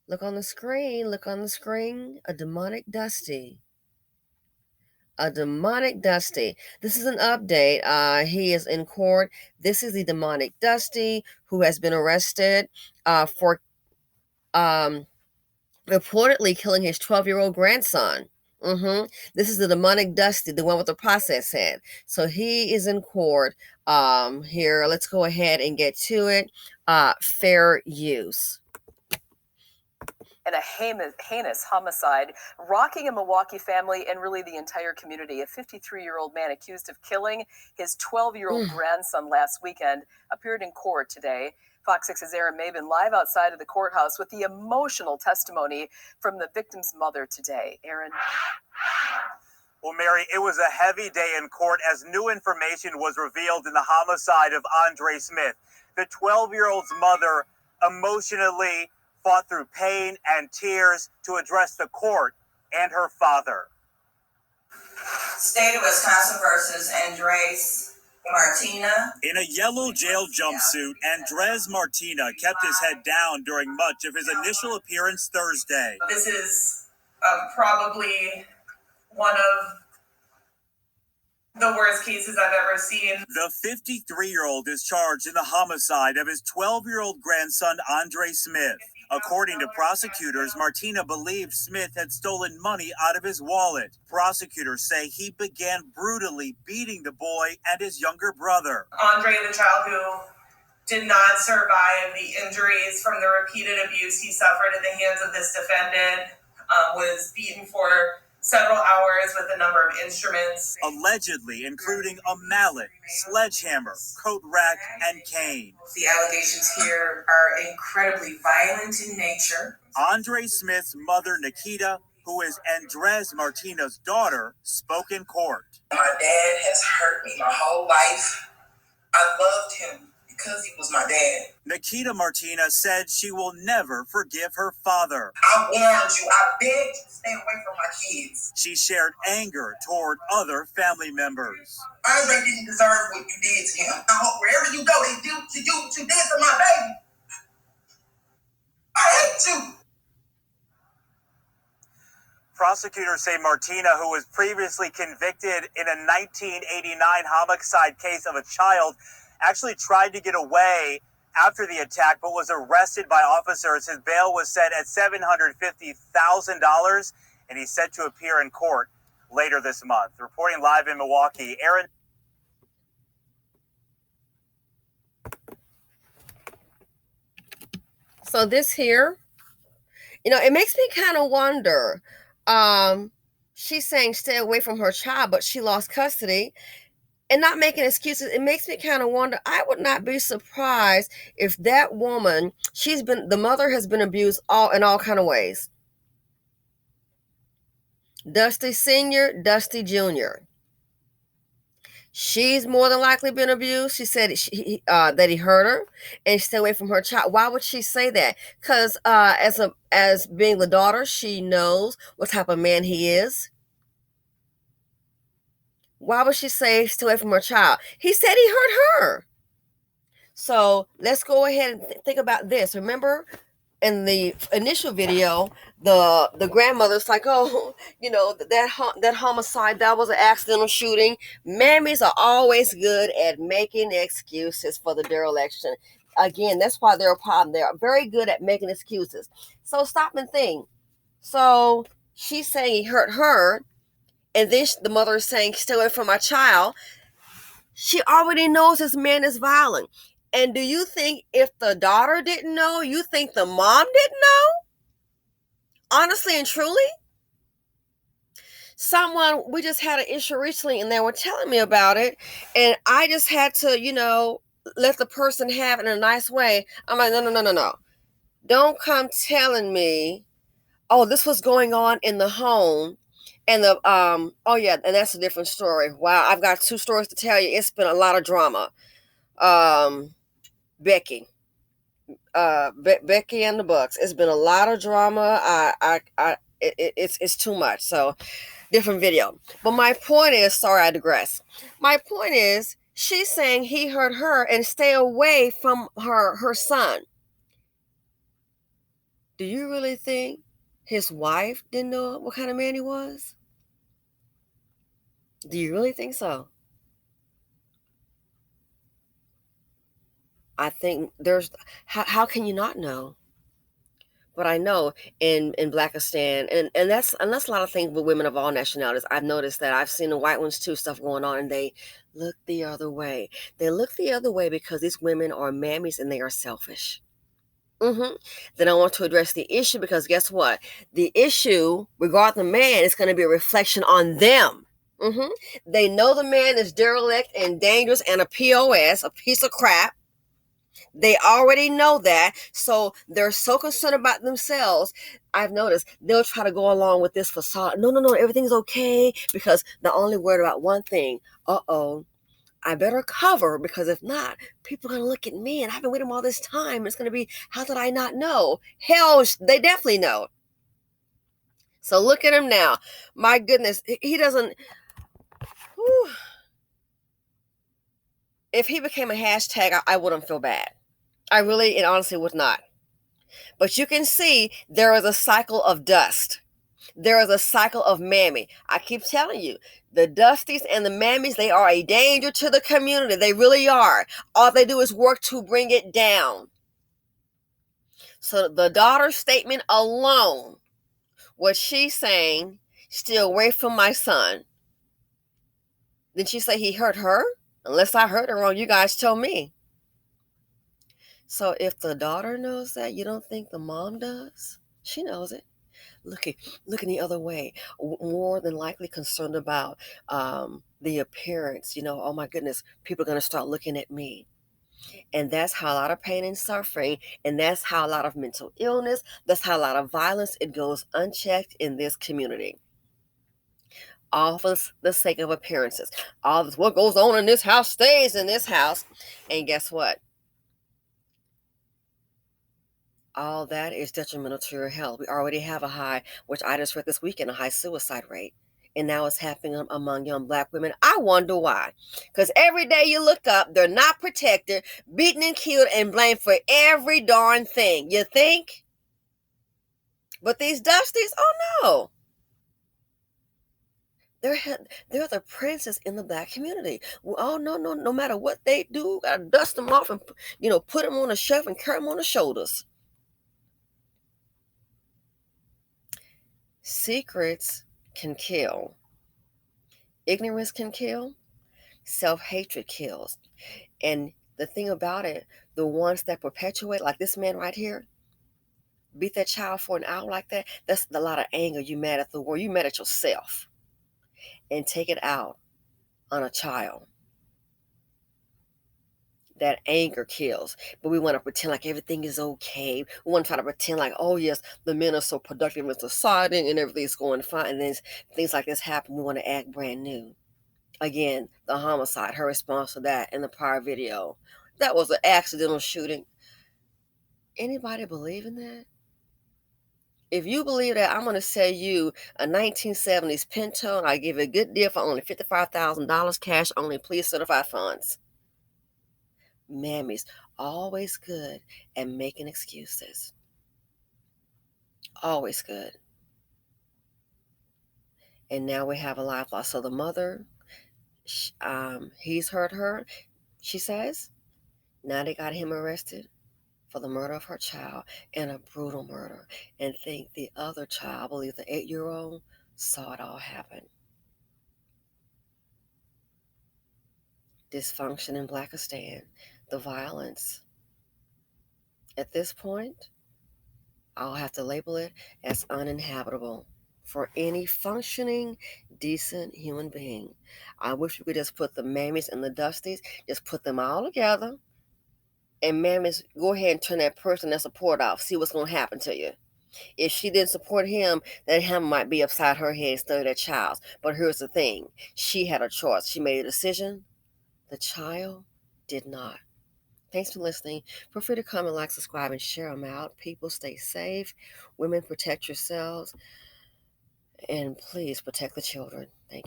Look on the screen. Look on the screen. A demonic Dusty. A demonic Dusty. This is an update. He is in court. This is the demonic Dusty who has been arrested for um, reportedly killing his 12-year-old grandson. This is the demonic Dusty, the one with the process head. So he is in court. Here, let's go ahead and get to it. Fair use. And a heinous homicide rocking a Milwaukee family and really the entire community. A 53-year-old man accused of killing his 12-year-old grandson last weekend appeared in court today. Fox 6's Aaron Maben live outside of the courthouse with the emotional testimony from the victim's mother today. Aaron. Well, Mary, it was a heavy day in court as new information was revealed in the homicide of Andre Smith. The 12-year-old's mother emotionally fought through pain and tears to address the court and her father. State of Wisconsin versus Andres Martina. In a yellow jail jumpsuit, Andres Martina kept his head down during much of his initial appearance Thursday. This is probably one of the worst cases I've ever seen. The 53-year-old is charged in the homicide of his 12-year-old grandson, Andre Smith. According to prosecutors, Martina believed Smith had stolen money out of his wallet. Prosecutors say he began brutally beating the boy and his younger brother. Andre, the child who did not survive the injuries from the repeated abuse he suffered at the hands of this defendant, was beaten for several hours with a number of instruments. Allegedly including a mallet, sledgehammer, coat rack, and cane. The allegations here are incredibly violent in nature. Andre Smith's mother, Nikita, who is Andres Martina's daughter, spoke in court. My dad has hurt me my whole life. I loved him because he was my dad. Nikita Martina said she will never forgive her father. I warned you. I begged you to stay away from my kids. She shared anger toward other family members. Andre didn't deserve what you did to him. I hope wherever you go, they do to you what you did to my baby. I hate you. Prosecutors say Martina, who was previously convicted in a 1989 homicide case of a child, actually tried to get away after the attack, but was arrested by officers. His bail was set at $750,000, and he's set to appear in court later this month. Reporting live in Milwaukee, Aaron. So this here, it makes me kind of wonder. She's saying stay away from her child, but she lost custody. And not making excuses, it makes me kind of wonder. I would not be surprised if that woman, the mother has been abused in all kind of ways. Dusty Sr., Dusty Jr. She's more than likely been abused. She said that he hurt her and stay away from her child. Why would she say that? Because as being the daughter, she knows what type of man he is. Why would she say stay away from her child? He said he hurt her. So let's go ahead and think about this. Remember in the initial video, the grandmother's like, oh, that homicide, that was an accidental shooting. Mammies are always good at making excuses for the dereliction. Again, that's why they're a problem. They're very good at making excuses. So stop and think. So she's saying he hurt her. And then the mother is saying, stay away from my child. She already knows this man is violent. And do you think if the daughter didn't know, you think the mom didn't know? Honestly and truly? We just had an issue recently and they were telling me about it. And I just had to, let the person have it in a nice way. I'm like, no. Don't come telling me, oh, this was going on in the home. And and that's a different story. Wow, I've got 2 stories to tell you. It's been a lot of drama. Becky and the Bucks. It's been a lot of drama. It's too much. So, different video. But my point is, sorry, I digress. My point is, she's saying he hurt her and stay away from her son. Do you really think his wife didn't know what kind of man he was? Do you really think so? I think there's how can you not know? But I know in Blackistan, and that's a lot of things with women of all nationalities. I've noticed that. I've seen the white ones too, stuff going on, and they look the other way. They look the other way because these women are mammies and they are selfish. They don't want to address the issue because guess what? The issue, regarding the man, is going to be a reflection on them. They know the man is derelict and dangerous and a POS, a piece of crap. They already know that, so they're so concerned about themselves. I've noticed they'll try to go along with this facade. No, everything's okay, because they're only worried about one thing. I better cover, because if not, people are going to look at me, and I've been with him all this time. It's going to be, how did I not know? Hell, they definitely know. So look at him now. My goodness, he doesn't. Whew. If he became a hashtag, I wouldn't feel bad. I really and honestly would not. But you can see there is a cycle of dust. There is a cycle of mammy. I keep telling you, the dusties and the mammies, they are a danger to the community. They really are. All they do is work to bring it down. So the daughter's statement alone, what she's saying, stay away from my son. Did she say he hurt her? Unless I heard it wrong, you guys tell me. So if the daughter knows that, you don't think the mom does? She knows it. Looking the other way, more than likely concerned about the appearance. Oh my goodness, people are going to start looking at me. And that's how a lot of pain and suffering, and that's how a lot of mental illness, that's how a lot of violence, it goes unchecked in this community. All for the sake of appearances. All this, what goes on in this house stays in this house. And guess what? All that is detrimental to your health. We already have a high, which I just read this weekend, a high suicide rate. And now it's happening among young Black women. I wonder why. Because every day you look up, they're not protected, beaten and killed, and blamed for every darn thing. You think? But these dusties, oh no. They're the princes in the Black community. Oh no matter what they do, gotta dust them off and put them on a shelf and carry them on the shoulders. Secrets can kill. Ignorance can kill. Self-hatred kills. And the thing about it, the ones that perpetuate, like this man right here, beat that child for an hour like that, that's a lot of anger. You mad at the world. You mad at yourself. And take it out on a child. That anger kills. But we want to pretend like everything is okay. We want to try to pretend like, oh yes, the men are so productive in society and everything's going fine. And then things like this happen, we want to act brand new. Again, the homicide, her response to that in the prior video. That was an accidental shooting. Anybody believe in that? If you believe that, I'm going to sell you a 1970s Pinto, and I give you a good deal for only $55,000 cash only. Please certify funds. Mammies, always good at making excuses. Always good. And now we have a life loss. So the mother, he's hurt her, she says. Now they got him arrested for the murder of her child, and a brutal murder. And think the other child, I believe the 8-year-old, saw it all happen. Dysfunction in Blackistan, the violence. At this point, I'll have to label it as uninhabitable for any functioning, decent human being. I wish we could just put the mammies and the dusties, just put them all together. And mammies, go ahead and turn that person that support off. See what's going to happen to you. If she didn't support him, then him might be upside her head instead of that child's. But here's the thing. She had a choice. She made a decision. The child did not. Thanks for listening. Feel free to comment, like, subscribe, and share them out. People, stay safe. Women, protect yourselves. And please protect the children. Thank you.